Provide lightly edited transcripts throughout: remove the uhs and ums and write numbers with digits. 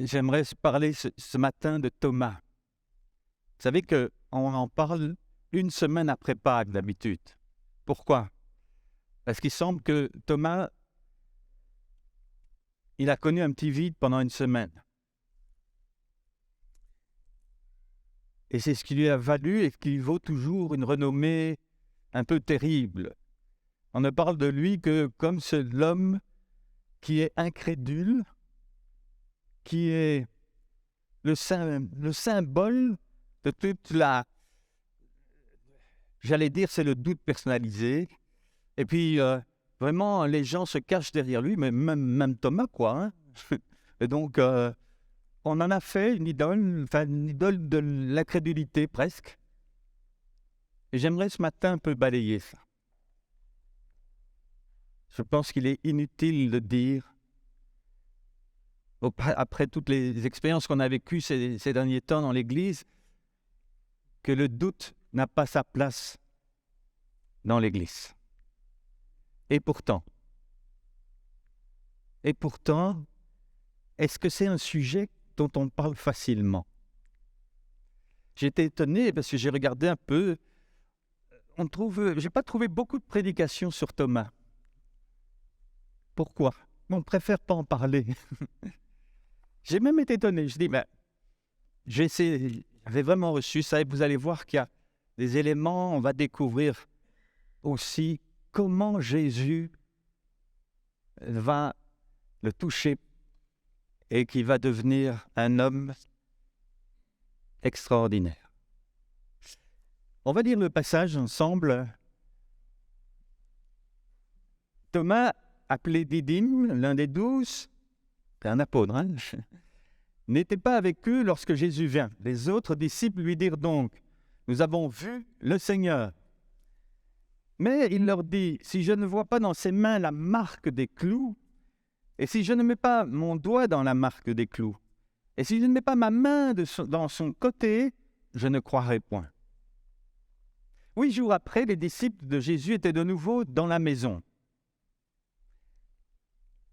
J'aimerais parler ce matin de Thomas. Vous savez qu'on en parle une semaine après Pâques d'habitude. Pourquoi? Parce qu'il semble que Thomas, il a connu un petit vide pendant une semaine. Et c'est ce qui lui a valu et qui vaut toujours une renommée un peu terrible. On ne parle de lui que comme l'homme qui est incrédule, qui est le symbole de toute j'allais dire, c'est le doute personnalisé. Et puis, vraiment, les gens se cachent derrière lui, mais même Thomas, quoi. Hein. Et donc, on en a fait une idole de l'incrédulité presque. Et j'aimerais ce matin un peu balayer ça. Je pense qu'il est inutile de dire, après toutes les expériences qu'on a vécues ces derniers temps dans l'Église, que le doute n'a pas sa place dans l'Église. Et pourtant, est-ce que c'est un sujet dont on parle facilement? J'étais étonné parce que j'ai regardé un peu. J'ai pas trouvé beaucoup de prédications sur Thomas. Pourquoi? On préfère pas en parler. J'ai même été étonné. Je dis, j'avais vraiment reçu ça et vous allez voir qu'il y a des éléments, on va découvrir aussi comment Jésus va le toucher et qui va devenir un homme extraordinaire. On va lire le passage ensemble. Thomas, appelé Didyme, l'un des 12, c'est un apôtre, n'était pas avec eux lorsque Jésus vint. Les autres disciples lui dirent donc, « Nous avons vu le Seigneur. » Mais il leur dit, « Si je ne vois pas dans ses mains la marque des clous, et si je ne mets pas mon doigt dans la marque des clous, et si je ne mets pas ma main dans son côté, je ne croirai point. » 8 jours après, les disciples de Jésus étaient de nouveau dans la maison.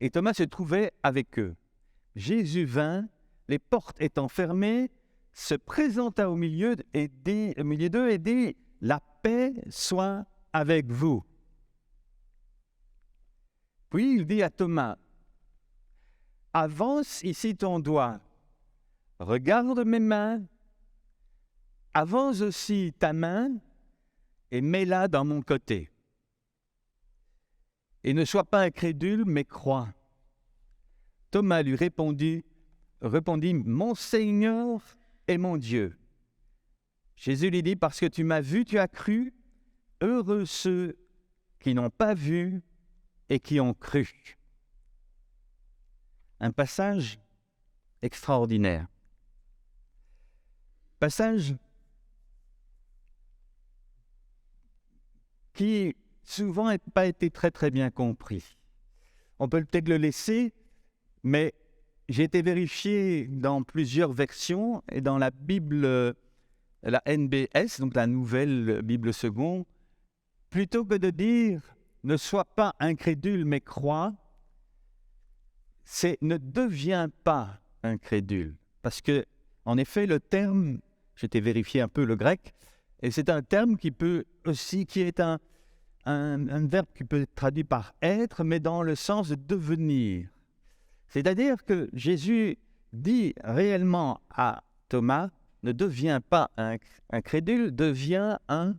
Et Thomas se trouvait avec eux. Jésus vint, les portes étant fermées, se présenta au milieu d'eux et dit, « La paix soit avec vous. » Puis il dit à Thomas, « Avance ici ton doigt, regarde mes mains, avance aussi ta main et mets-la dans mon côté. Et ne sois pas incrédule, mais crois. » Thomas lui répondit, « Mon Seigneur et mon Dieu. » Jésus lui dit, « Parce que tu m'as vu, tu as cru. Heureux ceux qui n'ont pas vu et qui ont cru. » Un passage extraordinaire. Passage qui souvent n'a pas été très très bien compris. On peut peut-être le laisser, mais j'ai été vérifié dans plusieurs versions et dans la Bible, la NBS, donc la nouvelle Bible seconde, plutôt que de dire « ne sois pas incrédule mais crois », c'est « ne deviens pas incrédule ». Parce que, en effet, le terme, j'étais vérifié un peu le grec, et c'est un terme qui est un verbe qui peut être traduit par être, mais dans le sens de devenir. C'est-à-dire que Jésus dit réellement à Thomas, ne deviens pas incrédule, deviens un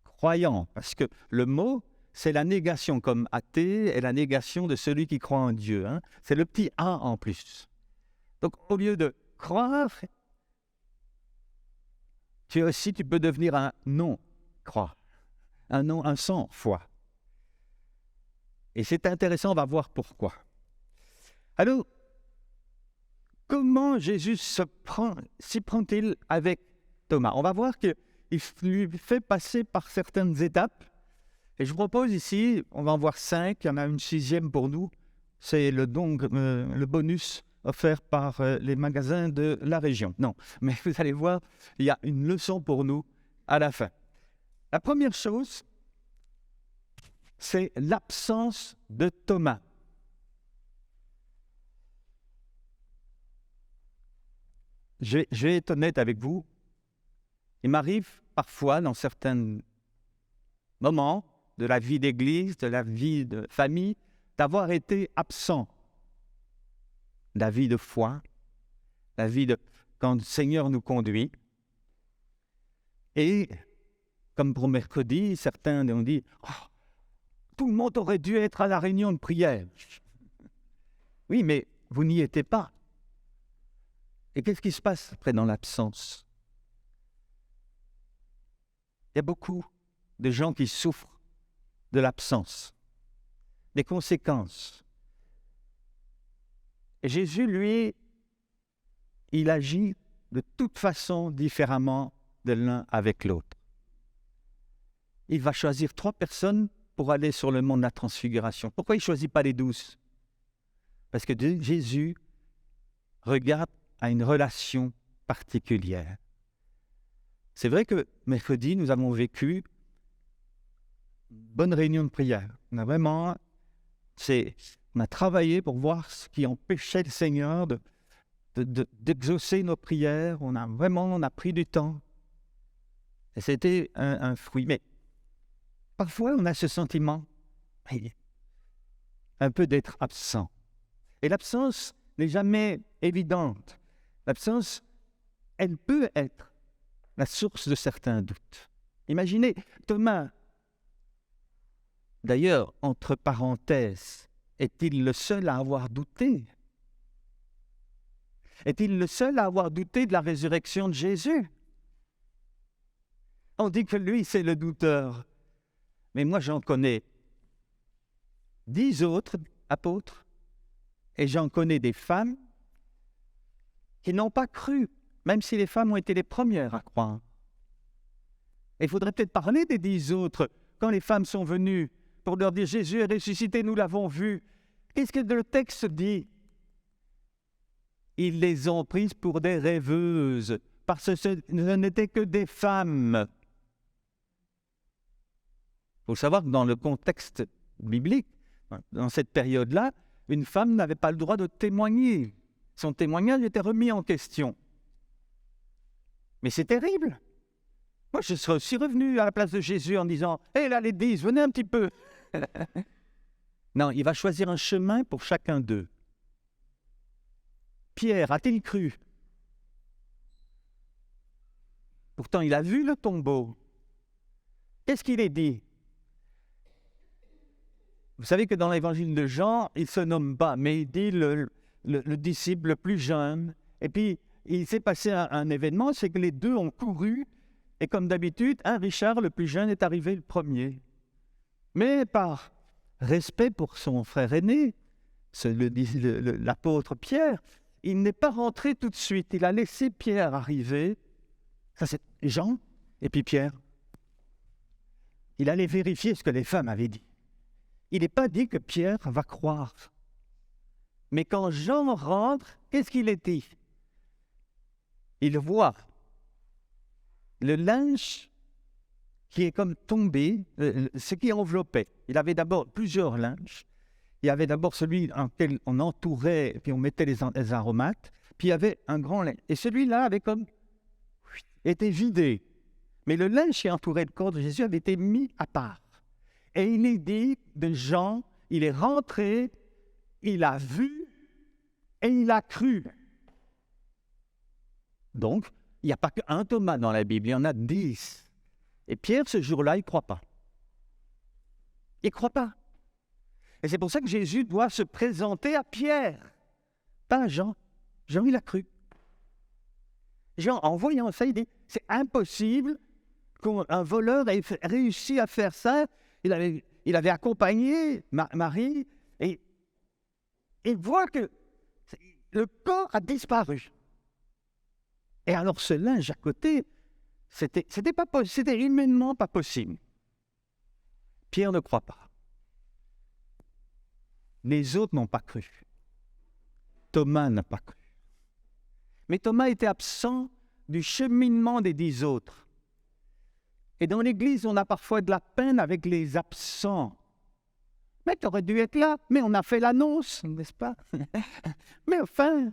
croyant. Parce que le mot, c'est la négation, comme athée est la négation de celui qui croit en Dieu. C'est le petit A en plus. Donc au lieu de croire, tu peux devenir un non-croix, un sans-foi. Et c'est intéressant, on va voir pourquoi. Alors, comment Jésus s'y prend-il avec Thomas? On va voir qu'il lui fait passer par certaines étapes. Et je vous propose ici, on va en voir 5, il y en a une 6e pour nous. C'est le bonus offert par les magasins de la région. Non, mais vous allez voir, il y a une leçon pour nous à la fin. La première chose, c'est l'absence de Thomas. je vais être honnête avec vous. Il m'arrive parfois, dans certains moments de la vie d'église, de la vie de famille, d'avoir été absent. La vie de foi, la vie de quand le Seigneur nous conduit. Et comme pour mercredi, certains ont dit « Oh, tout le monde aurait dû être à la réunion de prière. » Oui, mais vous n'y étiez pas. Et qu'est-ce qui se passe après dans l'absence? Il y a beaucoup de gens qui souffrent de l'absence, des conséquences. Et Jésus, lui, il agit de toute façon différemment de l'un avec l'autre. Il va choisir 3 personnes pour aller sur le mont de la transfiguration. Pourquoi il ne choisit pas les 12? Parce que Jésus regarde à une relation particulière. C'est vrai que mercredi, nous avons vécu une bonne réunion de prière. On a travaillé pour voir ce qui empêchait le Seigneur d'exaucer nos prières. On a pris du temps. Et c'était un fruit. Mais parfois, on a ce sentiment un peu d'être absent. Et l'absence n'est jamais évidente. L'absence, elle peut être la source de certains doutes. Imaginez Thomas. D'ailleurs, entre parenthèses, est-il le seul à avoir douté? Est-il le seul à avoir douté de la résurrection de Jésus? On dit que lui, c'est le douteur. Mais moi, j'en connais 10 autres apôtres, et j'en connais des femmes qui n'ont pas cru, même si les femmes ont été les premières à croire. Il faudrait peut-être parler des 10 autres. Quand les femmes sont venues pour leur dire « Jésus est ressuscité, nous l'avons vu », qu'est-ce que le texte dit? Ils les ont prises pour des rêveuses, parce que ce n'étaient que des femmes. Il faut savoir que dans le contexte biblique, dans cette période-là, une femme n'avait pas le droit de témoigner. Son témoignage était remis en question. Mais c'est terrible. Moi, je serais aussi revenu à la place de Jésus en disant « Hé, là, les 10, venez un petit peu !» Non, il va choisir un chemin pour chacun d'eux. Pierre a-t-il cru? Pourtant, il a vu le tombeau. Qu'est-ce qu'il est dit? Vous savez que dans l'évangile de Jean, il ne se nomme pas, mais il dit le disciple le plus jeune. Et puis, il s'est passé un événement, c'est que les deux ont couru. Et comme d'habitude, Richard, le plus jeune, est arrivé le premier. Mais par respect pour son frère aîné, l'apôtre Pierre, il n'est pas rentré tout de suite. Il a laissé Pierre arriver. Ça, c'est Jean et puis Pierre. Il allait vérifier ce que les femmes avaient dit. Il n'est pas dit que Pierre va croire. Mais quand Jean rentre, qu'est-ce qu'il est dit? Il voit le linge qui est comme tombé, ce qui enveloppait. Il avait d'abord plusieurs linges. Il y avait d'abord celui en lequel on entourait, puis on mettait les aromates. Puis il y avait un grand linge. Et celui-là avait comme été vidé. Mais le linge qui entourait le corps de Jésus avait été mis à part. Et il est dit de Jean, il est rentré, il a vu et il a cru. Donc, il n'y a pas qu'un Thomas dans la Bible, il y en a 10. Et Pierre, ce jour-là, il ne croit pas. Il ne croit pas. Et c'est pour ça que Jésus doit se présenter à Pierre, pas à Jean. Jean, il a cru. Jean, en voyant ça, il dit, c'est impossible qu'un voleur ait réussi à faire ça. Il avait accompagné Marie et il voit que le corps a disparu. Et alors ce linge à côté, c'était humainement pas possible. Pierre ne croit pas. Les autres n'ont pas cru. Thomas n'a pas cru. Mais Thomas était absent du cheminement des 10 autres. Et dans l'Église, on a parfois de la peine avec les absents. Mais tu aurais dû être là, mais on a fait l'annonce, n'est-ce pas? Mais enfin,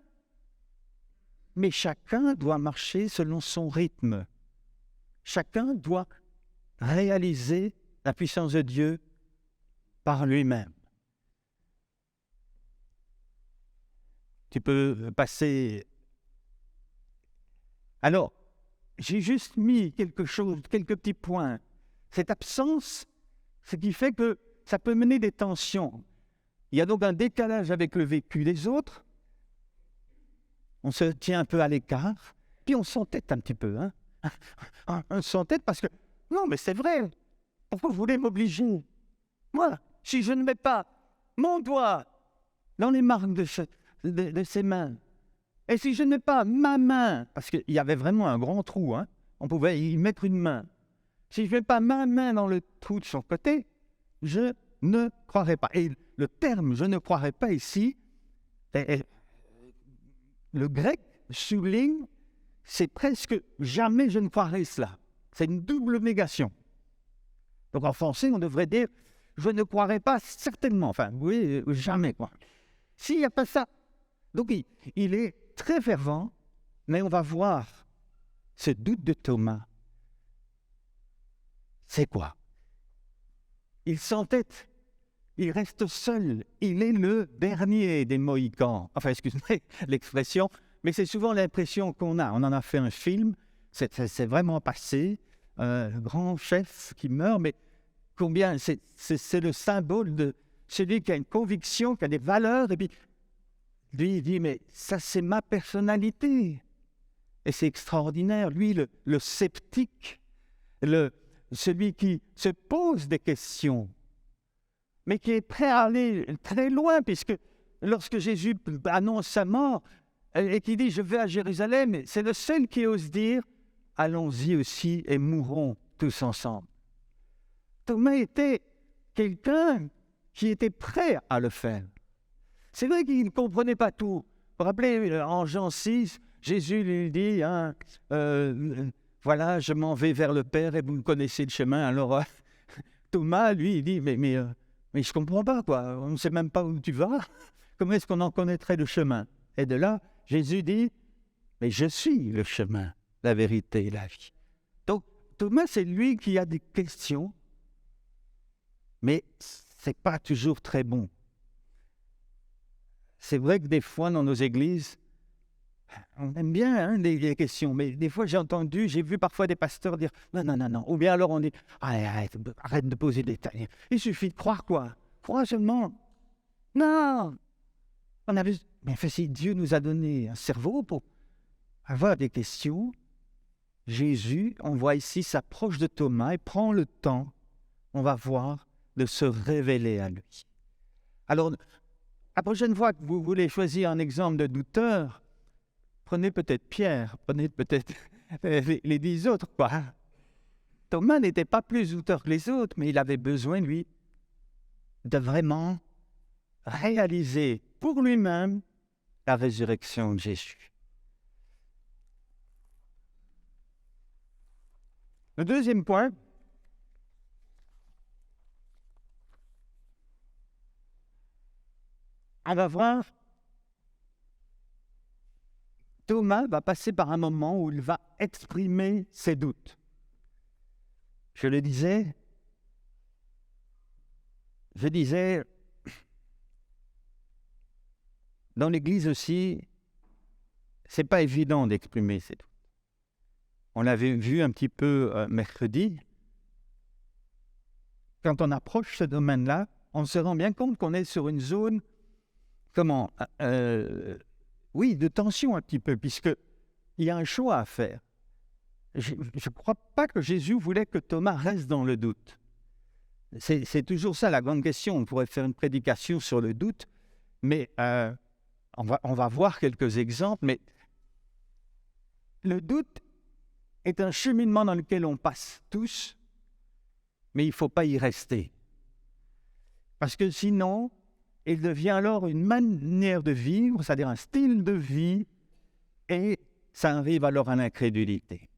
mais chacun doit marcher selon son rythme. Chacun doit réaliser la puissance de Dieu par lui-même. Tu peux passer. Alors, j'ai juste mis quelque chose, quelques petits points. Cette absence, ce qui fait que ça peut mener des tensions. Il y a donc un décalage avec le vécu des autres. On se tient un peu à l'écart, puis on s'entête un petit peu. On s'entête parce que, non, mais c'est vrai, pourquoi vous voulez m'obliger? Moi, si je ne mets pas mon doigt dans les marques de ses mains, et si je ne mets pas ma main, parce qu'il y avait vraiment un grand trou, on pouvait y mettre une main. Si je ne mets pas ma main dans le trou de son côté, je ne croirai pas. Et le terme « je ne croirai pas » ici, le grec souligne, c'est presque « jamais je ne croirai cela ». C'est une double négation. Donc en français, on devrait dire « je ne croirai pas certainement ». Enfin, oui, jamais, quoi. S'il n'y a pas ça. Donc il est très fervent, mais on va voir ce doute de Thomas. C'est quoi? Il s'entête, il reste seul, il est le dernier des Mohicans. Enfin, excusez-moi l'expression, mais c'est souvent l'impression qu'on a. On en a fait un film, c'est vraiment passé, le grand chef qui meurt, mais combien c'est le symbole de celui qui a une conviction, qui a des valeurs, et puis lui, il dit, mais ça, c'est ma personnalité. Et c'est extraordinaire. Lui, le sceptique, celui qui se pose des questions, mais qui est prêt à aller très loin, puisque lorsque Jésus annonce sa mort, et qui dit, je vais à Jérusalem, c'est le seul qui ose dire, allons-y aussi et mourrons tous ensemble. Thomas était quelqu'un qui était prêt à le faire. C'est vrai qu'il ne comprenait pas tout. Vous vous rappelez, en Jean 6, Jésus lui dit, voilà, je m'en vais vers le Père et vous connaissez le chemin. Alors, Thomas, lui, il dit, mais je ne comprends pas, quoi. On ne sait même pas où tu vas. Comment est-ce qu'on en connaîtrait le chemin? Et de là, Jésus dit, mais je suis le chemin, la vérité et la vie. Donc, Thomas, c'est lui qui a des questions, mais ce n'est pas toujours très bon. C'est vrai que des fois, dans nos églises, on aime bien les questions, mais des fois, j'ai vu parfois des pasteurs dire « non ». Ou bien alors on dit « arrête de poser des détails. Il suffit de croire quoi? Crois seulement. » Non. Mais si Dieu nous a donné un cerveau pour avoir des questions, Jésus, on voit ici, s'approche de Thomas et prend le temps, on va voir, de se révéler à lui. Alors, la prochaine fois que vous voulez choisir un exemple de douteur, prenez peut-être Pierre, prenez peut-être les 10 autres, quoi. Thomas n'était pas plus douteur que les autres, mais il avait besoin, lui, de vraiment réaliser pour lui-même la résurrection de Jésus. Le deuxième point, on va voir, Thomas va passer par un moment où il va exprimer ses doutes. Je disais, dans l'Église aussi, c'est pas évident d'exprimer ses doutes. On l'avait vu un petit peu mercredi. Quand on approche ce domaine-là, on se rend bien compte qu'on est sur une zone, de tension un petit peu, puisqu'il y a un choix à faire. Je ne crois pas que Jésus voulait que Thomas reste dans le doute. C'est toujours ça la grande question. On pourrait faire une prédication sur le doute, mais on va voir quelques exemples. Mais le doute est un cheminement dans lequel on passe tous, mais il ne faut pas y rester. Parce que sinon, il devient alors une manière de vivre, c'est-à-dire un style de vie, et ça arrive alors à l'incrédulité.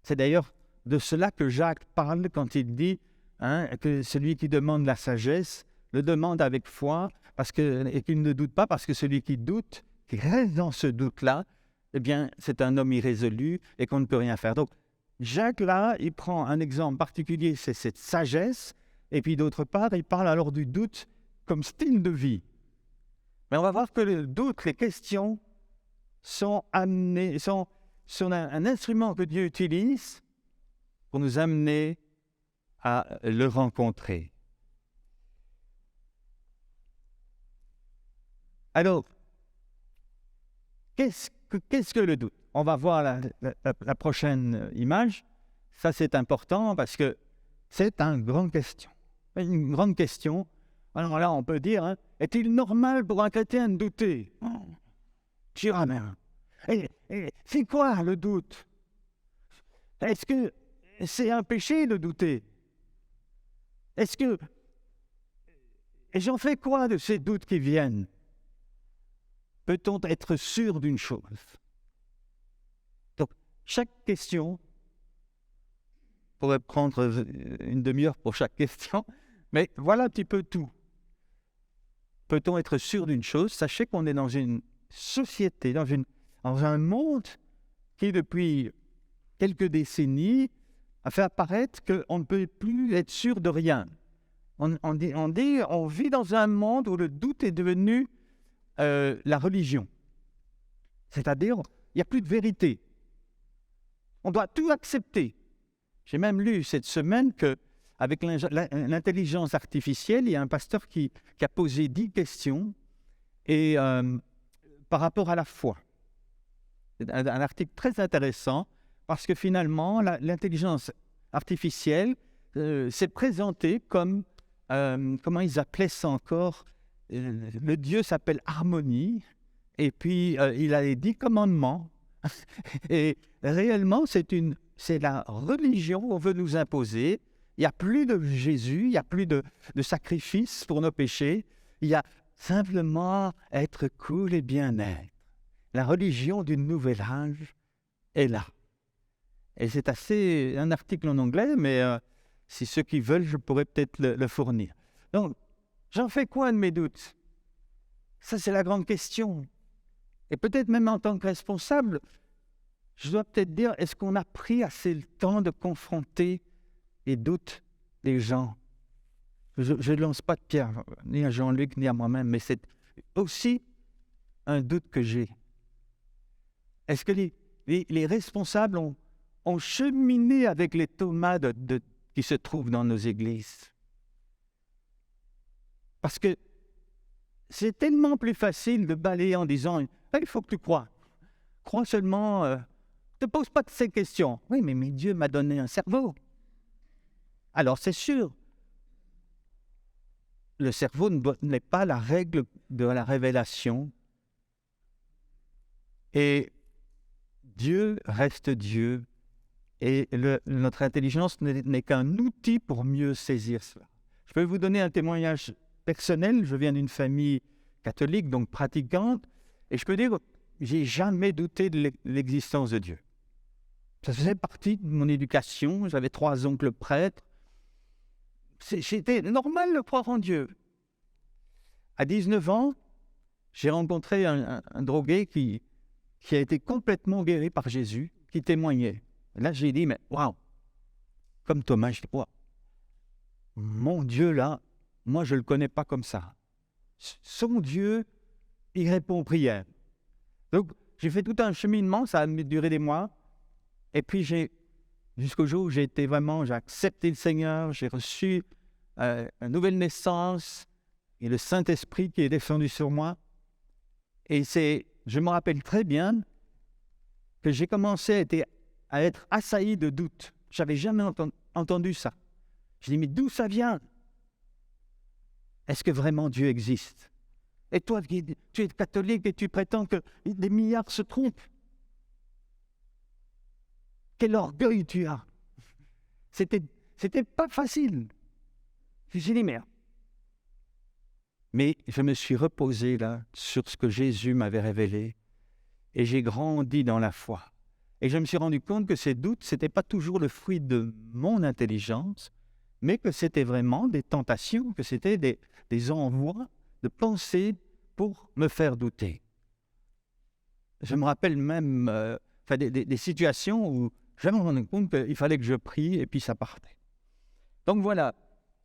C'est d'ailleurs de cela que Jacques parle quand il dit que celui qui demande la sagesse le demande avec foi et qu'il ne doute pas, parce que celui qui doute, qui reste dans ce doute-là, eh bien, c'est un homme irrésolu et qu'on ne peut rien faire. Donc, Jacques, là, il prend un exemple particulier, c'est cette sagesse, et puis d'autre part, il parle alors du doute comme style de vie. Mais on va voir que le doute, les questions, sont un instrument que Dieu utilise pour nous amener à le rencontrer. Alors, qu'est-ce que le doute? On va voir la prochaine image. Ça, c'est important parce que c'est une grande question. Une grande question. Alors là, on peut dire, est-il normal pour un chrétien de douter? Tu diras même. Et c'est quoi le doute? Est-ce que c'est un péché de douter? Est-ce que... Et j'en fais quoi de ces doutes qui viennent? Peut-on être sûr d'une chose? Donc, chaque question, on pourrait prendre une demi-heure pour chaque question, mais voilà un petit peu tout. Peut-on être sûr d'une chose? Sachez qu'on est dans une société, dans un monde qui, depuis quelques décennies, a fait apparaître qu'on ne peut plus être sûr de rien. On vit dans un monde où le doute est devenu la religion. C'est-à-dire, il n'y a plus de vérité. On doit tout accepter. J'ai même lu cette semaine qu'avec l'intelligence artificielle, il y a un pasteur qui a posé 10 questions et, par rapport à la foi. C'est un article très intéressant parce que finalement, l'intelligence artificielle s'est présentée comme, comment ils appelaient ça encore, le Dieu s'appelle Harmonie, et puis il a les 10 commandements. Et réellement, c'est la religion qu'on veut nous imposer. Il n'y a plus de Jésus, il n'y a plus de sacrifice pour nos péchés. Il y a simplement être cool et bien-être. La religion du nouvel âge est là. Et c'est un article en anglais, mais si ceux qui veulent, je pourrais peut-être le fournir. Donc, j'en fais quoi de mes doutes? Ça, c'est la grande question. Et peut-être même en tant que responsable, je dois peut-être dire, est-ce qu'on a pris assez le temps de confronter les doutes des gens? Je ne lance pas de pierre, ni à Jean-Luc, ni à moi-même, mais c'est aussi un doute que j'ai. Est-ce que les responsables ont cheminé avec les Thomas qui se trouvent dans nos églises? Parce que c'est tellement plus facile de balayer en disant « il faut que tu crois. Crois seulement, ne te pose pas de ces questions. » Oui, mais Dieu m'a donné un cerveau. Alors c'est sûr, le cerveau n'est pas la règle de la révélation. Et Dieu reste Dieu. Et notre intelligence n'est qu'un outil pour mieux saisir cela. Je peux vous donner un témoignage personnel. Je viens d'une famille catholique, donc pratiquante, et je peux dire que je n'ai jamais douté de l'existence de Dieu. Ça faisait partie de mon éducation. J'avais 3 oncles prêtres. C'était normal de croire en Dieu. À 19 ans, j'ai rencontré un drogué qui a été complètement guéri par Jésus, qui témoignait. Et là, j'ai dit, mais waouh! Comme Thomas, je dis, waouh! Mon Dieu, là, moi, je ne le connais pas comme ça. Son Dieu, il répond aux prières. Donc, j'ai fait tout un cheminement, ça a duré des mois. Et puis, jusqu'au jour où j'ai accepté le Seigneur, j'ai reçu une nouvelle naissance et le Saint-Esprit qui est descendu sur moi. Et je me rappelle très bien que j'ai commencé à être assailli de doutes. Je n'avais jamais entendu ça. Je dis, mais d'où ça vient? Est-ce que vraiment Dieu existe? Et toi, tu es catholique et tu prétends que des milliards se trompent. Quel orgueil tu as! C'était pas facile. J'ai dit, merde. Mais je me suis reposé là sur ce que Jésus m'avait révélé et j'ai grandi dans la foi. Et je me suis rendu compte que ces doutes, ce n'étaient pas toujours le fruit de mon intelligence, mais que c'était vraiment des tentations, que c'était des envois de pensées pour me faire douter. Je me rappelle même des situations où je me rendais compte qu'il fallait que je prie et puis ça partait. Donc voilà,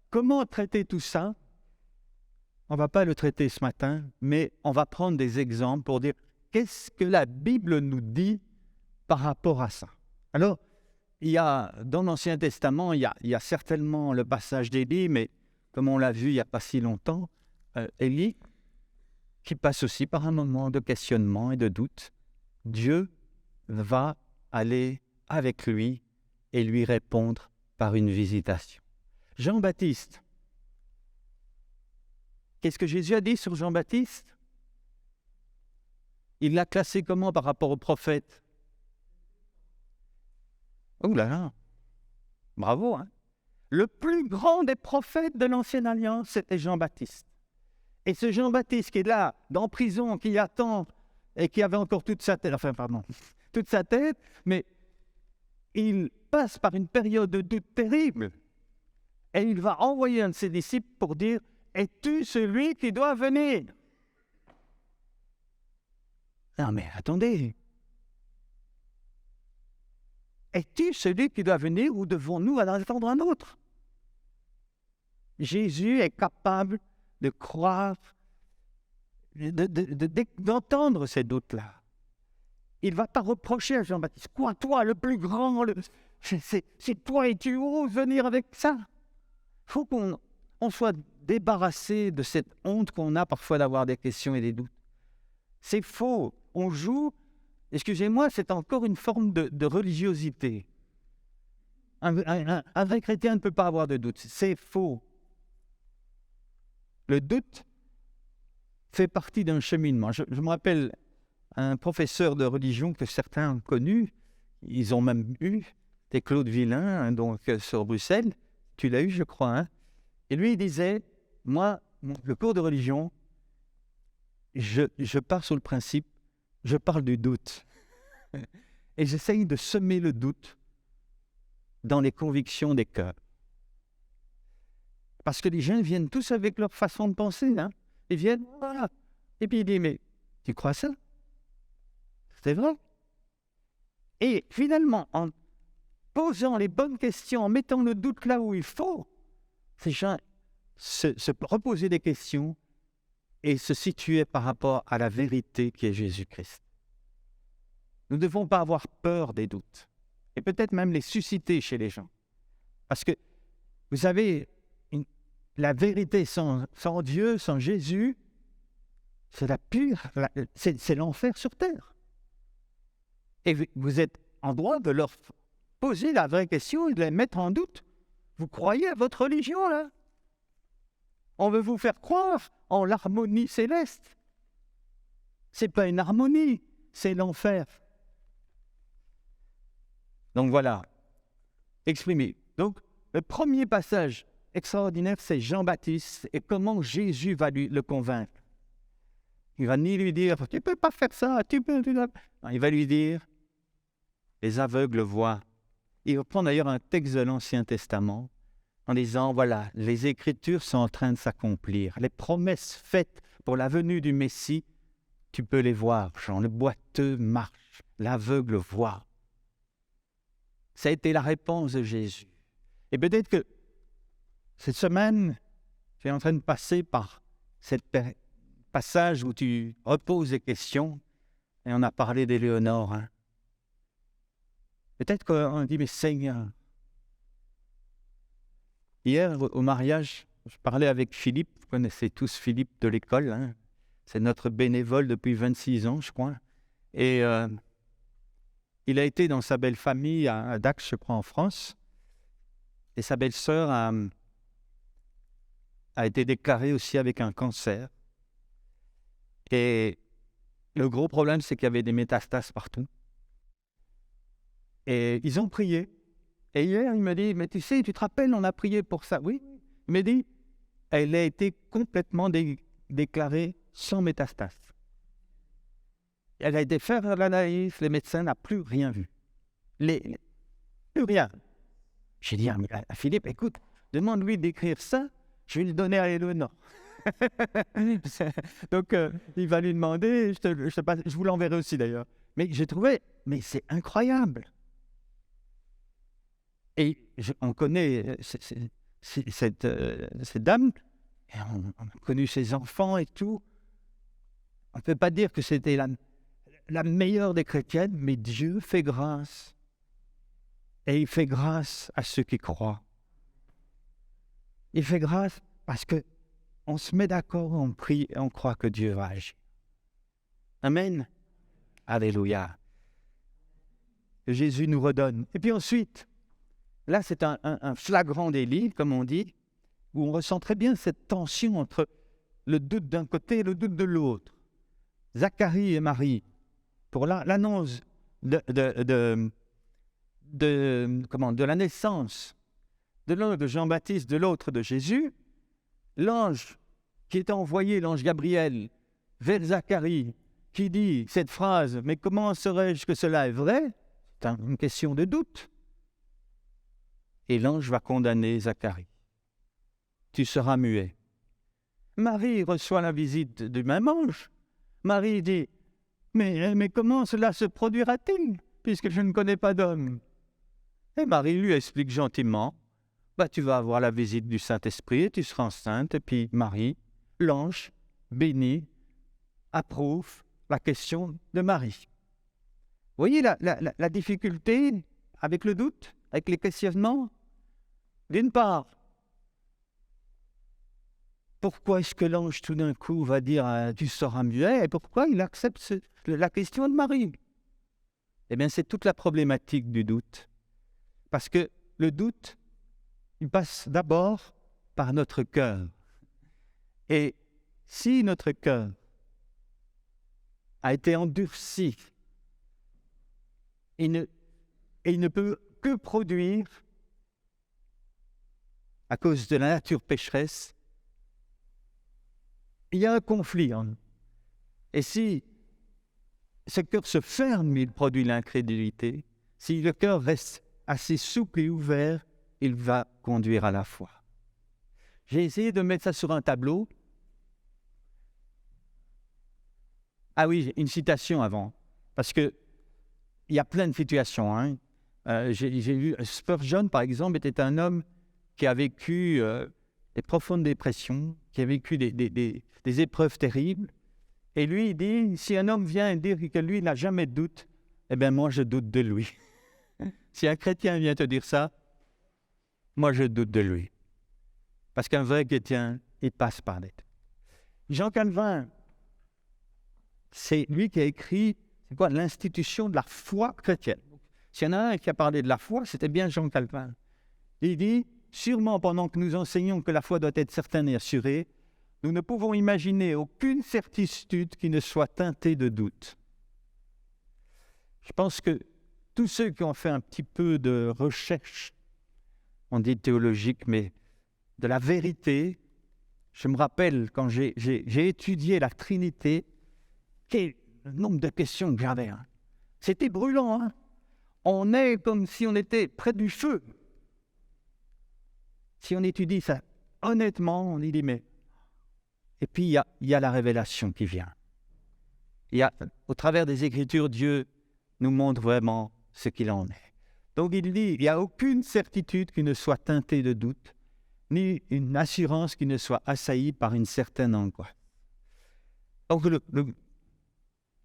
comment traiter tout ça? On ne va pas le traiter ce matin, mais on va prendre des exemples pour dire qu'est-ce que la Bible nous dit par rapport à ça. Alors, il y a, dans l'Ancien Testament, il y a certainement le passage d'Élie, mais comme on l'a vu il n'y a pas si longtemps, Élie, qui passe aussi par un moment de questionnement et de doute, Dieu va aller avec lui et lui répondre par une visitation. Jean-Baptiste, qu'est-ce que Jésus a dit sur Jean-Baptiste? Il l'a classé comment par rapport au prophète? Oh là là, bravo, hein? Le plus grand des prophètes de l'Ancienne Alliance, c'était Jean-Baptiste. Et ce Jean-Baptiste qui est là, en prison, qui attend, et qui avait encore toute sa tête, mais il passe par une période de doute terrible. Et il va envoyer un de ses disciples pour dire « Es-tu celui qui doit venir ?» Non mais attendez. Es-tu celui qui doit venir ou devons-nous en attendre un autre? Jésus est capable de croire, d'entendre ces doutes-là. Il ne va pas reprocher à Jean-Baptiste. Quoi, toi, le plus grand, c'est toi et tu oses venir avec ça? Il faut qu'on soit débarrassé de cette honte qu'on a parfois d'avoir des questions et des doutes. C'est faux. On joue, excusez-moi, c'est encore une forme de religiosité. Un vrai chrétien ne peut pas avoir de doute. C'est faux. Le doute fait partie d'un cheminement. Je me rappelle un professeur de religion que certains ont connu, ils ont même eu, c'était Claude Villain, donc sur Bruxelles. Tu l'as eu, je crois. Hein? Et lui, il disait, moi, le cours de religion, je pars sur le principe, je parle du doute. Et j'essaye de semer le doute dans les convictions des cœurs. Parce que les gens viennent tous avec leur façon de penser. Hein? Ils viennent, voilà. Et puis il dit, mais tu crois ça? C'est vrai. Et finalement, en posant les bonnes questions, en mettant le doute là où il faut, ces gens se reposer des questions et se situer par rapport à la vérité qui est Jésus-Christ. Nous ne devons pas avoir peur des doutes et peut-être même les susciter chez les gens. Parce que, vous savez, la vérité sans Dieu, sans Jésus, c'est l'enfer sur terre. Et vous êtes en droit de leur poser la vraie question et de les mettre en doute. Vous croyez à votre religion, là? On veut vous faire croire en l'harmonie céleste. Ce n'est pas une harmonie, c'est l'enfer. Donc voilà, exprimé. Donc, le premier passage extraordinaire, c'est Jean-Baptiste et comment Jésus va le convaincre. Il ne va ni lui dire « tu ne peux pas faire ça, Non, il va lui dire « les aveugles voient ». Il reprend d'ailleurs un texte de l'Ancien Testament en disant « voilà, les Écritures sont en train de s'accomplir. Les promesses faites pour la venue du Messie, tu peux les voir, Jean. Le boiteux marche, l'aveugle voit. » Ça a été la réponse de Jésus. Et peut-être que cette semaine, tu es en train de passer par ce passage où tu reposes des questions, et on a parlé d'Éléonore. Hein. Peut-être qu'on dit, mais Seigneur, hier au mariage, je parlais avec Philippe, vous connaissez tous Philippe de l'école, hein. C'est notre bénévole depuis 26 ans, je crois. Et il a été dans sa belle famille à Dax, je crois, en France. Et sa belle-sœur a été déclarée aussi avec un cancer. Et le gros problème, c'est qu'il y avait des métastases partout. Et ils ont prié. Et hier, il me dit, mais tu sais, tu te rappelles, on a prié pour ça. Oui. Il me dit, elle a été complètement déclarée sans métastases. Elle a été faire l'analyse, les médecins n'ont plus rien vu. Plus rien. J'ai dit à Philippe, écoute, demande-lui d'écrire ça, je vais le donner à Éléonore. Donc, il va lui demander, je vous l'enverrai aussi d'ailleurs. Mais j'ai trouvé, mais c'est incroyable. Et on connaît cette dame, et on a connu ses enfants et tout. On ne peut pas dire que c'était la meilleure des chrétiennes, mais Dieu fait grâce. Et il fait grâce à ceux qui croient. Il fait grâce parce qu'on se met d'accord, on prie et on croit que Dieu va agir. Amen. Alléluia. Jésus nous redonne. Et puis ensuite, là c'est un flagrant délit, comme on dit, où on ressent très bien cette tension entre le doute d'un côté et le doute de l'autre. Zacharie et Marie, pour l'annonce de la naissance de l'un de Jean-Baptiste, de l'autre de Jésus, l'ange qui est envoyé, l'ange Gabriel, vers Zacharie, qui dit cette phrase « Mais comment saurais-je que cela est vrai ?» C'est une question de doute. Et l'ange va condamner Zacharie. Tu seras muet. Marie reçoit la visite du même ange. Marie dit « Mais comment cela se produira-t-il, puisque je ne connais pas d'homme ?» Et Marie lui explique gentiment « Tu vas avoir la visite du Saint-Esprit et tu seras enceinte. » Et puis Marie, l'ange, béni, approuve la question de Marie. Vous voyez la difficulté avec le doute, avec les questionnements? D'une part, pourquoi est-ce que l'ange tout d'un coup va dire « tu seras muet » et pourquoi il accepte la question de Marie? Eh bien, c'est toute la problématique du doute. Parce que le doute, il passe d'abord par notre cœur. Et si notre cœur a été endurci, il ne peut que produire, à cause de la nature pécheresse, il y a un conflit en nous. Et si ce cœur se ferme, il produit l'incrédulité. Si le cœur reste assez souple et ouvert, il va conduire à la foi. J'ai essayé de mettre ça sur un tableau. Ah oui, une citation avant, parce que il y a plein de situations. Hein. J'ai vu Spurgeon, par exemple, était un homme qui a vécu des profondes dépressions, qui a vécu des épreuves terribles. Et lui, il dit, si un homme vient dire que lui n'a jamais de doute, eh bien moi je doute de lui. Si un chrétien vient te dire ça, moi je doute de lui. Parce qu'un vrai chrétien, il passe par des doutes. Jean Calvin, c'est lui qui a écrit, c'est quoi, l'institution de la foi chrétienne. S'il y en a un qui a parlé de la foi, c'était bien Jean Calvin. Il dit, sûrement pendant que nous enseignons que la foi doit être certaine et assurée, nous ne pouvons imaginer aucune certitude qui ne soit teintée de doute. Je pense que tous ceux qui ont fait un petit peu de recherche, on dit théologique, mais de la vérité, je me rappelle quand j'ai étudié la Trinité, quel nombre de questions que j'avais. Hein. C'était brûlant. Hein. On est comme si on était près du feu. Si on étudie ça, honnêtement, on y dit, mais... Et puis, il y a la révélation qui vient. Au travers des Écritures, Dieu nous montre vraiment ce qu'il en est. Donc, il dit, il n'y a aucune certitude qui ne soit teintée de doute, ni une assurance qui ne soit assaillie par une certaine angoisse. Donc,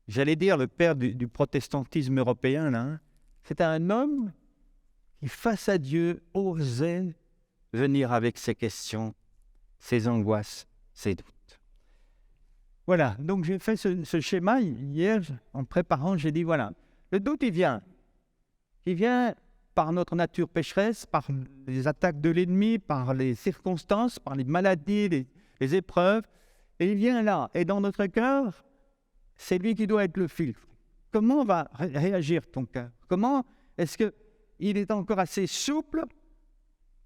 j'allais dire, le père du protestantisme européen, là, hein, c'est un homme qui, face à Dieu, osait venir avec ses questions, ses angoisses, ses doutes. Voilà, donc j'ai fait ce schéma hier, en préparant, j'ai dit, voilà, le doute, il vient par notre nature pécheresse, par les attaques de l'ennemi, par les circonstances, par les maladies, les épreuves, et il vient là, et dans notre cœur, c'est lui qui doit être le filtre. Comment va réagir ton cœur? Comment est-ce qu'il est encore assez souple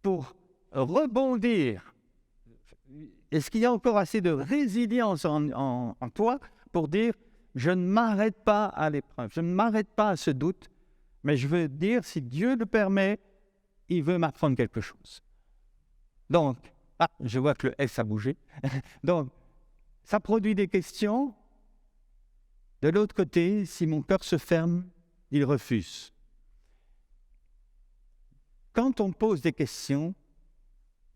pour rebondir? Est-ce qu'il y a encore assez de résilience en toi pour dire « je ne m'arrête pas à l'épreuve, je ne m'arrête pas à ce doute, mais je veux dire, si Dieu le permet, il veut m'apprendre quelque chose. » Donc, Ah, je vois que le S a bougé. Donc, ça produit des questions. De l'autre côté, si mon cœur se ferme, il refuse. Quand on pose des questions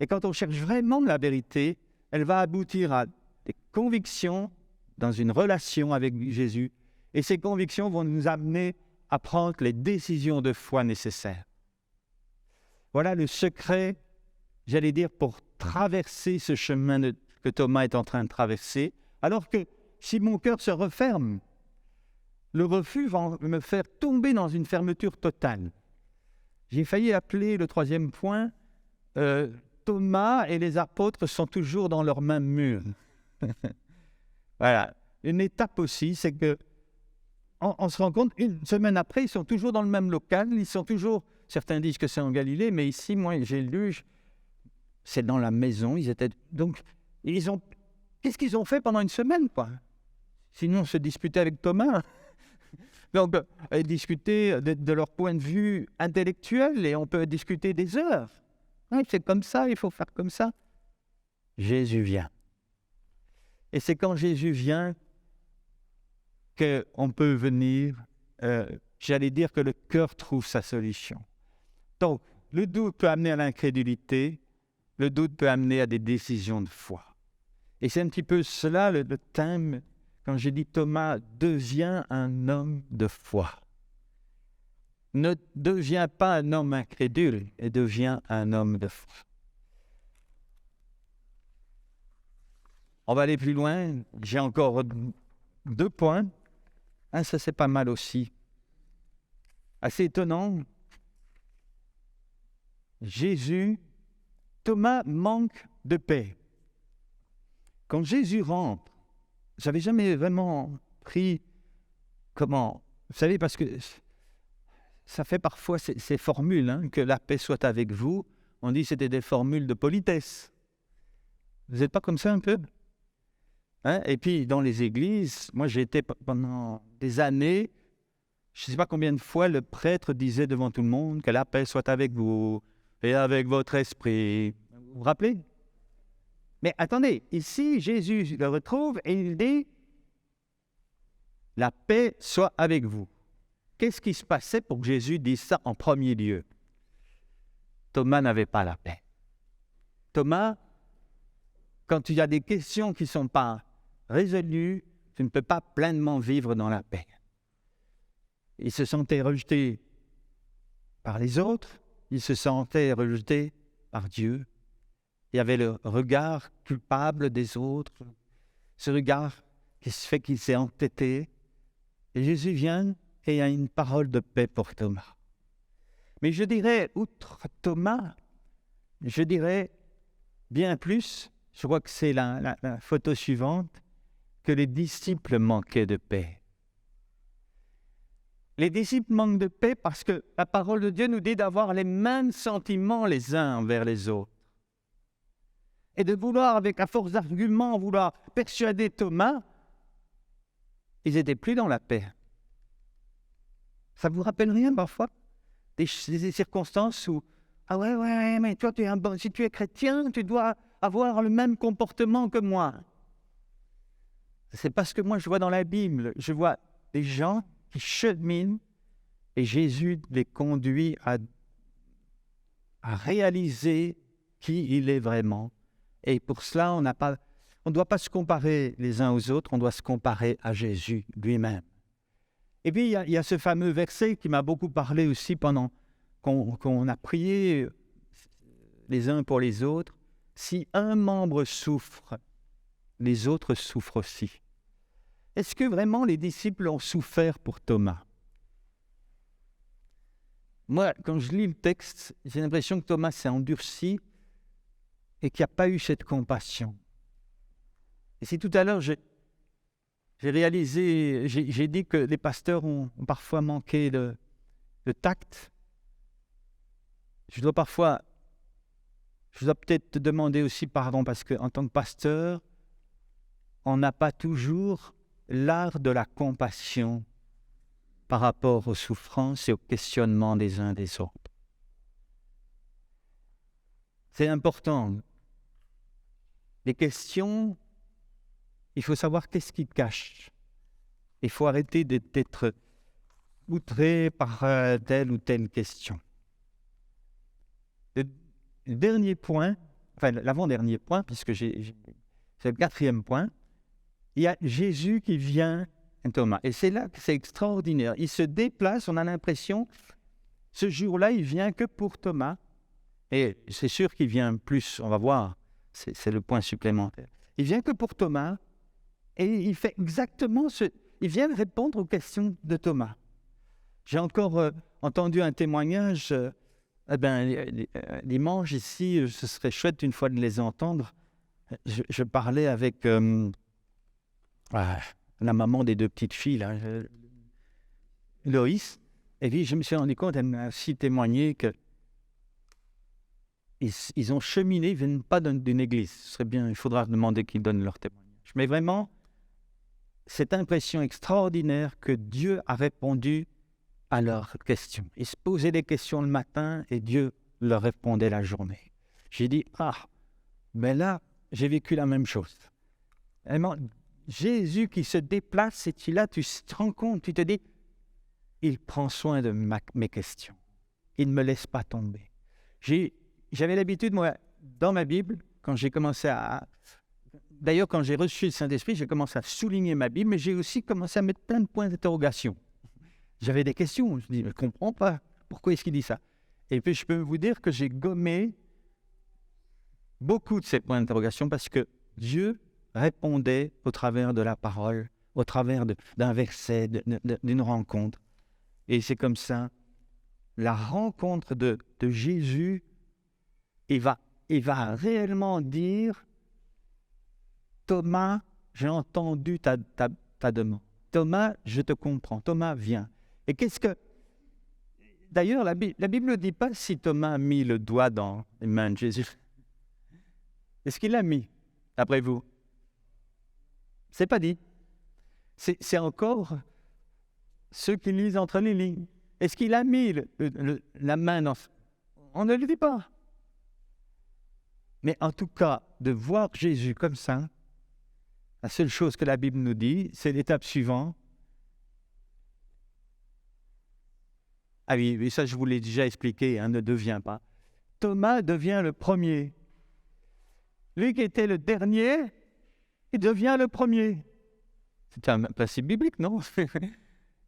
et quand on cherche vraiment la vérité, elle va aboutir à des convictions dans une relation avec Jésus. Et ces convictions vont nous amener à prendre les décisions de foi nécessaires. Voilà le secret, j'allais dire, pour traverser ce chemin que Thomas est en train de traverser. Alors que si mon cœur se referme, le refus va me faire tomber dans une fermeture totale. J'ai failli appeler le troisième point, Thomas et les apôtres sont toujours dans leur même mur. Voilà. Une étape aussi, c'est que on se rend compte, une semaine après, ils sont toujours dans le même local, ils sont toujours, certains disent que c'est en Galilée, mais ici, moi, j'ai lu, c'est dans la maison, ils étaient, donc, qu'est-ce qu'ils ont fait pendant une semaine, quoi? Sinon, se disputer avec Thomas. Donc, discuter de leur point de vue intellectuel, et on peut discuter des heures. Ouais, c'est comme ça, il faut faire comme ça. Jésus vient. Et c'est quand Jésus vient qu'on peut venir, j'allais dire que le cœur trouve sa solution. Donc, le doute peut amener à l'incrédulité, le doute peut amener à des décisions de foi. Et c'est un petit peu cela le thème, quand j'ai dit Thomas devient un homme de foi. Ne devient pas un homme incrédule, et devient un homme de foi. On va aller plus loin, j'ai encore 2 points. Ça c'est pas mal aussi. Assez étonnant. Thomas manque de paix. Quand Jésus rentre, j'avais jamais vraiment pris comment. Vous savez, parce que ça fait parfois ces formules, que la paix soit avec vous. On dit que c'était des formules de politesse. Vous n'êtes pas comme ça un peu? Et puis dans les églises, moi j'ai été pendant des années, je ne sais pas combien de fois le prêtre disait devant tout le monde que la paix soit avec vous et avec votre esprit. Vous vous rappelez? Mais attendez, ici Jésus le retrouve et il dit la paix soit avec vous. Qu'est-ce qui se passait pour que Jésus dise ça en premier lieu? Thomas n'avait pas la paix. Thomas, quand il y a des questions qui ne sont pas résolues, tu ne peux pas pleinement vivre dans la paix. Il se sentait rejeté par les autres, il se sentait rejeté par Dieu. Il y avait le regard culpable des autres, ce regard qui se fait qu'il s'est entêté. Et Jésus vient et il y a une parole de paix pour Thomas. Mais je dirais, outre Thomas, je dirais bien plus, je crois que c'est la photo suivante, que les disciples manquaient de paix. Les disciples manquent de paix parce que la parole de Dieu nous dit d'avoir les mêmes sentiments les uns envers les autres. Et de vouloir, avec à force d'arguments, vouloir persuader Thomas, ils n'étaient plus dans la paix. Ça vous rappelle rien parfois? Des circonstances où, ah ouais, mais toi, si tu es chrétien, tu dois avoir le même comportement que moi. C'est parce que moi, je vois dans la Bible, je vois des gens qui cheminent et Jésus les conduit à réaliser qui il est vraiment. Et pour cela, on ne doit pas se comparer les uns aux autres, on doit se comparer à Jésus lui-même. Et puis, il y a ce fameux verset qui m'a beaucoup parlé aussi pendant qu'on a prié les uns pour les autres. Si un membre souffre, les autres souffrent aussi. Est-ce que vraiment les disciples ont souffert pour Thomas? Moi, quand je lis le texte, j'ai l'impression que Thomas s'est endurci et qu'il n'y a pas eu cette compassion. Et si tout à l'heure, j'ai réalisé, j'ai dit que les pasteurs ont parfois manqué de tact, je dois peut-être te demander aussi pardon parce qu'en tant que pasteur, on n'a pas toujours l'art de la compassion par rapport aux souffrances et aux questionnements des uns des autres. C'est important. les questions, il faut savoir qu'est-ce qui cache. Il faut arrêter d'être outré par telle ou telle question. Le dernier point, enfin l'avant-dernier point, puisque c'est le 4e point, il y a Jésus qui vient à Thomas. Et c'est là que c'est extraordinaire. Il se déplace, on a l'impression, ce jour-là, il vient que pour Thomas. Et c'est sûr qu'il vient plus, on va voir, c'est le point supplémentaire. Il vient que pour Thomas, et il fait exactement il vient répondre aux questions de Thomas. J'ai encore entendu un témoignage, dimanche ici, ce serait chouette une fois de les entendre. Je parlais avec la maman des 2 petites filles, là, Loïs, et puis je me suis rendu compte, elle m'a aussi témoigné que ils ont cheminé, ils ne viennent pas d'une église. Ce serait bien, il faudra demander qu'ils donnent leur témoignage. Mais vraiment, cette impression extraordinaire que Dieu a répondu à leurs questions. Ils se posaient des questions le matin et Dieu leur répondait la journée. J'ai dit, mais là, j'ai vécu la même chose. Vraiment, Jésus qui se déplace, et tu te rends compte, tu te dis, il prend soin de mes questions. Il ne me laisse pas tomber. J'avais l'habitude, moi, dans ma Bible, quand j'ai commencé D'ailleurs, quand j'ai reçu le Saint-Esprit, j'ai commencé à souligner ma Bible, mais j'ai aussi commencé à mettre plein de points d'interrogation. J'avais des questions, je me dis, je ne comprends pas, pourquoi est-ce qu'il dit ça? Et puis, je peux vous dire que j'ai gommé beaucoup de ces points d'interrogation parce que Dieu répondait au travers de la parole, au travers d'un verset, d'une rencontre. Et c'est comme ça, la rencontre de Jésus, il va réellement dire, Thomas, j'ai entendu ta demande. Thomas, je te comprends. Thomas, viens. Et D'ailleurs, la Bible ne dit pas si Thomas a mis le doigt dans les mains de Jésus. Est-ce qu'il l'a mis, d'après vous? C'est pas dit. C'est encore ceux qui lisent entre les lignes. Est-ce qu'il a mis la main dans... On ne le dit pas. Mais en tout cas, de voir Jésus comme ça, la seule chose que la Bible nous dit, c'est l'étape suivante. Ah oui, ça je vous l'ai déjà expliqué, ne devient pas. Thomas devient le premier. Lui qui était le dernier, il devient le premier. C'est un principe biblique, non?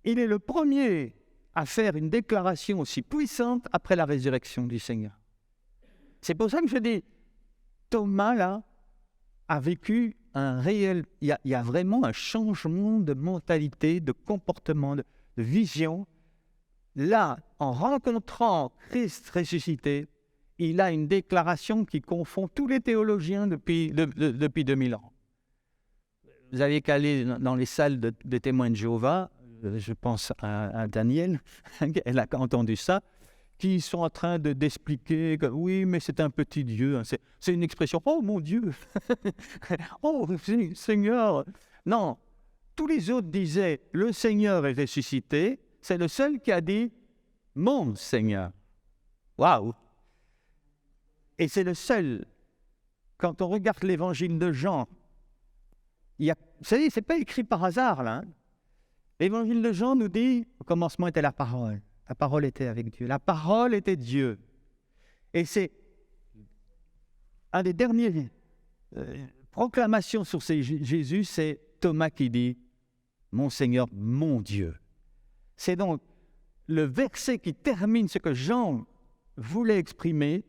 Il est le premier à faire une déclaration aussi puissante après la résurrection du Seigneur. C'est pour ça que je dis, Thomas, là, a vécu un réel... Il y a vraiment un changement de mentalité, de comportement, de vision. Là, en rencontrant Christ ressuscité, il a une déclaration qui confond tous les théologiens depuis 2000 ans. Vous avez qu'à aller dans les salles de témoins de Jéhovah, je pense à Daniel, elle a entendu ça, qui sont en train d'expliquer que oui, mais c'est un petit Dieu. C'est une expression, oh mon Dieu, oh Seigneur. Non, tous les autres disaient, le Seigneur est ressuscité, c'est le seul qui a dit, mon Seigneur. Waouh! Et c'est le seul, quand on regarde l'évangile de Jean, vous savez, ce n'est pas écrit par hasard, là. L'évangile de Jean nous dit, au commencement était la parole. La parole était avec Dieu. La parole était Dieu. Et c'est un des dernières proclamations sur Jésus, c'est Thomas qui dit « Mon Seigneur, mon Dieu ». C'est donc le verset qui termine ce que Jean voulait exprimer,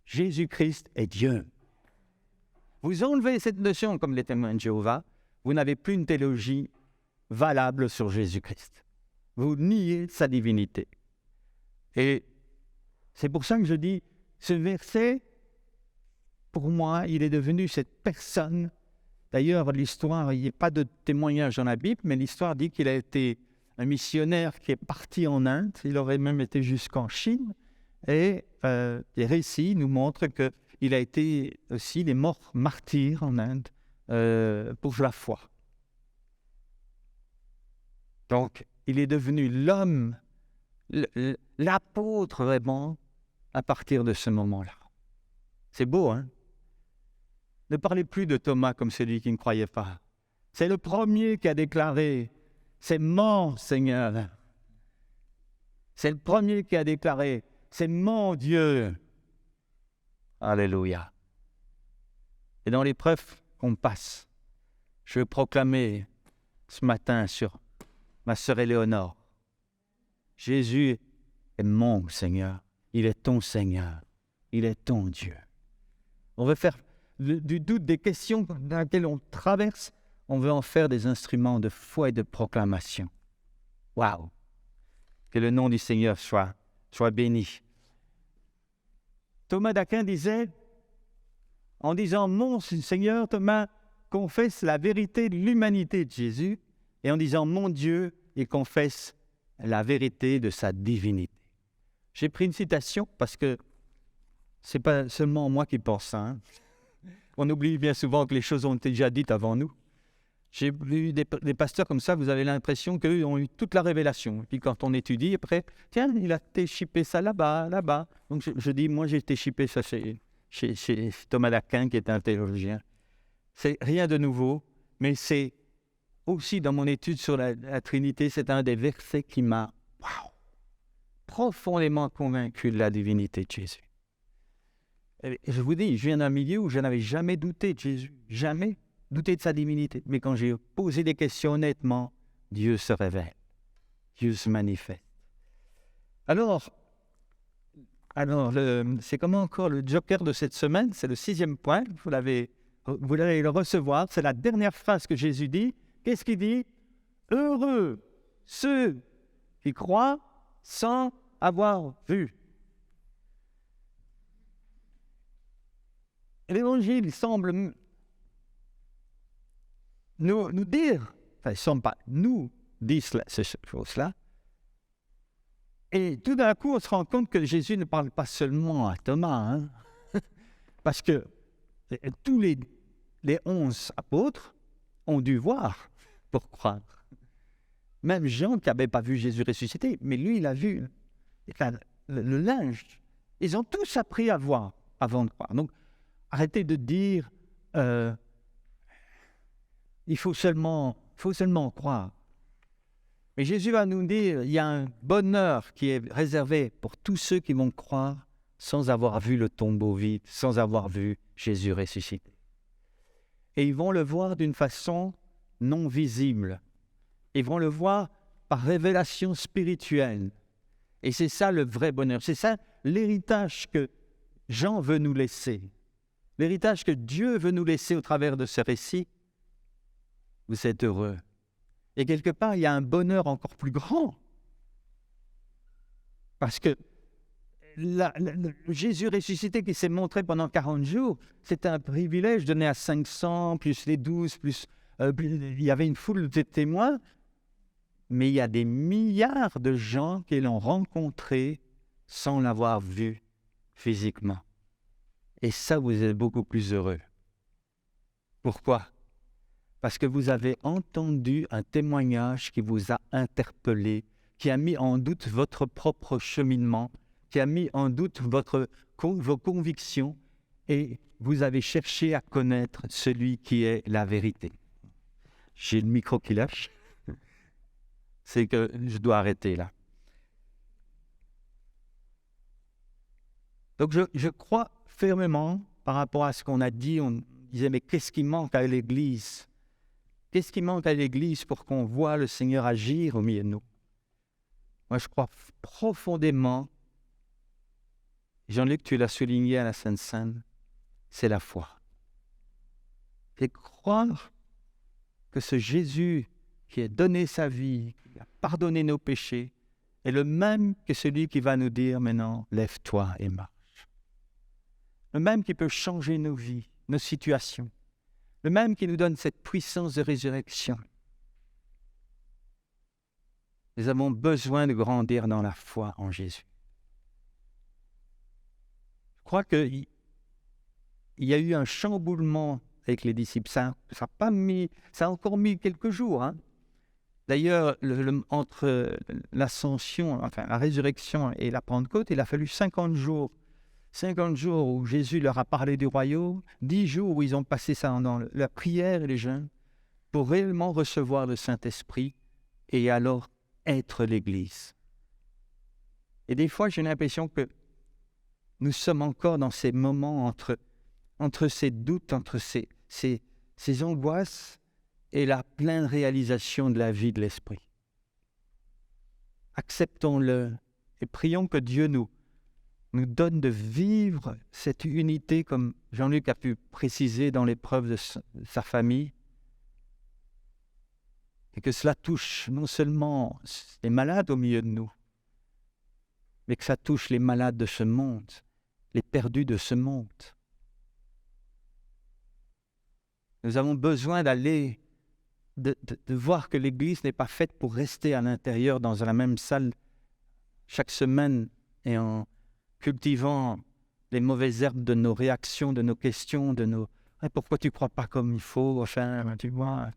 Jésus-Christ est Dieu. Vous enlevez cette notion comme les témoins de Jéhovah, vous n'avez plus une théologie valable sur Jésus-Christ. Vous niez sa divinité. Et c'est pour ça que je dis, ce verset, pour moi, il est devenu cette personne. D'ailleurs, l'histoire, il n'y a pas de témoignage dans la Bible, mais l'histoire dit qu'il a été un missionnaire qui est parti en Inde. Il aurait même été jusqu'en Chine. Et les récits nous montrent qu'il a été aussi des morts martyrs en Inde pour la foi. Donc, il est devenu l'homme, l'apôtre vraiment, à partir de ce moment-là. C'est beau, hein? Ne parlez plus de Thomas comme celui qui ne croyait pas. C'est le premier qui a déclaré « C'est mon Seigneur ». C'est le premier qui a déclaré « C'est mon Dieu ». Alléluia. Et dans l'épreuve qu'on passe, je veux proclamer ce matin sur ma sœur Éléonore. Jésus est mon Seigneur. Il est ton Seigneur. Il est ton Dieu. On veut faire du doute des questions dans lesquelles on traverse, on veut en faire des instruments de foi et de proclamation. Waouh! Que le nom du Seigneur soit béni. Thomas d'Aquin disait, en disant « Mon Seigneur », Thomas confesse la vérité de l'humanité de Jésus, et en disant « Mon Dieu », il confesse la vérité de sa divinité. J'ai pris une citation parce que ce n'est pas seulement moi qui pense ça. Hein. On oublie bien souvent que les choses ont été déjà dites avant nous. J'ai vu des pasteurs comme ça, vous avez l'impression qu'eux ont eu toute la révélation. Et puis quand on étudie, après, tiens, il a été chippé ça là-bas, là-bas. Donc je dis, moi j'ai été chippé ça chez Thomas d'Aquin, qui est un théologien. C'est rien de nouveau, mais c'est aussi dans mon étude sur la Trinité, c'est un des versets qui m'a profondément convaincu de la divinité de Jésus. Et je vous dis, je viens d'un milieu où je n'avais jamais douté de Jésus, jamais douté de sa divinité. Mais quand j'ai posé des questions honnêtement, Dieu se révèle, Dieu se manifeste. Alors c'est comment encore le joker de cette semaine, c'est le 6e point, vous allez le recevoir, c'est la dernière phrase que Jésus dit. Qu'est-ce qu'il dit? Heureux ceux qui croient sans avoir vu. L'Évangile semble nous dire, enfin, il ne semble pas nous dire ces choses-là, et tout d'un coup, on se rend compte que Jésus ne parle pas seulement à Thomas, hein, parce que tous les 11 apôtres ont dû voir pour croire. Même Jean, qui n'avait pas vu Jésus ressuscité, mais lui, il a vu le linge. Ils ont tous appris à voir avant de croire. Donc, arrêtez de dire il faut seulement croire. Mais Jésus va nous dire il y a un bonheur qui est réservé pour tous ceux qui vont croire sans avoir vu le tombeau vide, sans avoir vu Jésus ressuscité. Et ils vont le voir d'une façon non visible. Ils vont le voir par révélation spirituelle. Et c'est ça le vrai bonheur. C'est ça l'héritage que Jean veut nous laisser. L'héritage que Dieu veut nous laisser au travers de ce récit. Vous êtes heureux. Et quelque part, il y a un bonheur encore plus grand. Parce que Jésus ressuscité qui s'est montré pendant 40 jours, c'était un privilège donné à 500, plus les 12, plus il y avait une foule de témoins. Mais il y a des milliards de gens qui l'ont rencontré sans l'avoir vu physiquement. Et ça, vous êtes beaucoup plus heureux. Pourquoi? Parce que vous avez entendu un témoignage qui vous a interpellé, qui a mis en doute votre propre cheminement, qui a mis en doute vos convictions, et vous avez cherché à connaître celui qui est la vérité. J'ai le micro qui lâche. C'est que je dois arrêter là. Donc je crois fermement par rapport à ce qu'on a dit, on disait mais qu'est-ce qui manque à l'Église? Qu'est-ce qui manque à l'Église pour qu'on voit le Seigneur agir au milieu de nous? Moi je crois profondément, Jean-Luc tu l'as souligné à la Sainte Seine, c'est la foi. Et croire que ce Jésus qui a donné sa vie, qui a pardonné nos péchés, est le même que celui qui va nous dire maintenant, lève-toi et marche. Le même qui peut changer nos vies, nos situations. Le même qui nous donne cette puissance de résurrection. Nous avons besoin de grandir dans la foi en Jésus. Je crois qu'il y a eu un chamboulement avec les disciples. Ça a encore mis quelques jours, hein. D'ailleurs, entre l'ascension, enfin la résurrection et la Pentecôte, il a fallu 50 jours 50 jours où Jésus leur a parlé du royaume, 10 jours où ils ont passé ça dans la prière et les jeûnes, pour réellement recevoir le Saint-Esprit et alors être l'Église. Et des fois, j'ai l'impression que nous sommes encore dans ces moments entre ces doutes, entre ces angoisses et la pleine réalisation de la vie de l'Esprit. Acceptons-le et prions que Dieu nous donne de vivre cette unité comme Jean-Luc a pu préciser dans l'épreuve de sa famille, et que cela touche non seulement les malades au milieu de nous, mais que ça touche les malades de ce monde, les perdus de ce monde. Nous avons besoin d'aller, de voir que l'Église n'est pas faite pour rester à l'intérieur dans la même salle chaque semaine et en cultivant les mauvaises herbes de nos réactions, de nos questions, de nos « pourquoi tu ne crois pas comme il faut ?» Enfin, tu vois.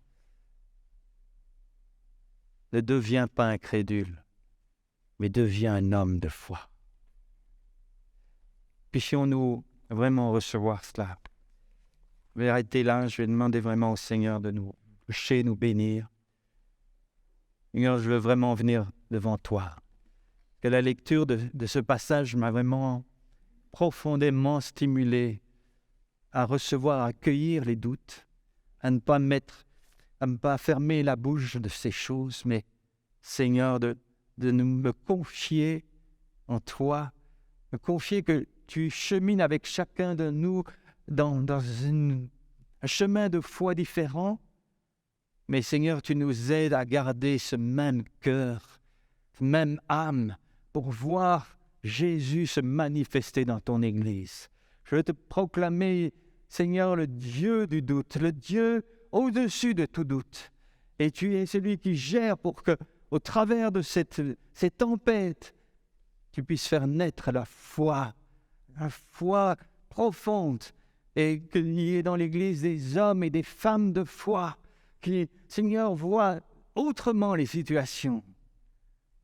Ne deviens pas incrédule, mais deviens un homme de foi. Puissions-nous vraiment recevoir cela. Je vais arrêter là, je vais demander vraiment au Seigneur de nous toucher, nous bénir. Seigneur, je veux vraiment venir devant toi. Que la lecture de ce passage m'a vraiment profondément stimulé à recevoir, à accueillir les doutes, à ne pas fermer la bouche de ces choses, mais Seigneur, de me confier en toi, me confier que tu chemines avec chacun de nous dans un chemin de foi différent, mais Seigneur, tu nous aides à garder ce même cœur, cette même âme, pour voir Jésus se manifester dans ton Église. Je veux te proclamer, Seigneur, le Dieu du doute, le Dieu au-dessus de tout doute. Et tu es celui qui gère pour que, au travers de cette tempête, tu puisses faire naître la foi profonde, et qu'il y ait dans l'Église des hommes et des femmes de foi qui, Seigneur, voient autrement les situations.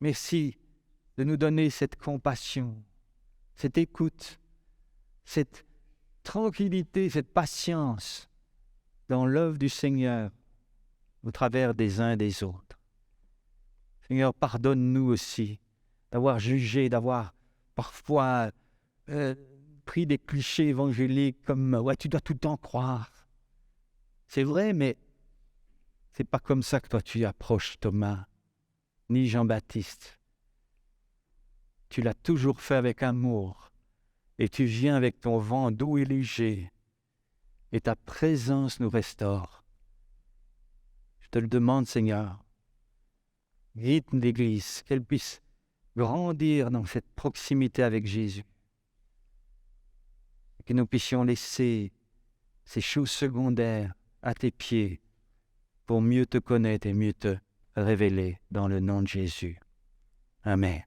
Merci de nous donner cette compassion, cette écoute, cette tranquillité, cette patience dans l'œuvre du Seigneur au travers des uns et des autres. Seigneur, pardonne-nous aussi d'avoir jugé, d'avoir parfois pris des clichés évangéliques comme « ouais, tu dois tout le temps croire ». C'est vrai, mais c'est pas comme ça que toi tu approches Thomas, ni Jean-Baptiste. Tu l'as toujours fait avec amour, et tu viens avec ton vent doux et léger, et ta présence nous restaure. Je te le demande, Seigneur, guide l'Église, qu'elle puisse grandir dans cette proximité avec Jésus, et que nous puissions laisser ces choses secondaires à tes pieds pour mieux te connaître et mieux te révéler dans le nom de Jésus. Amen.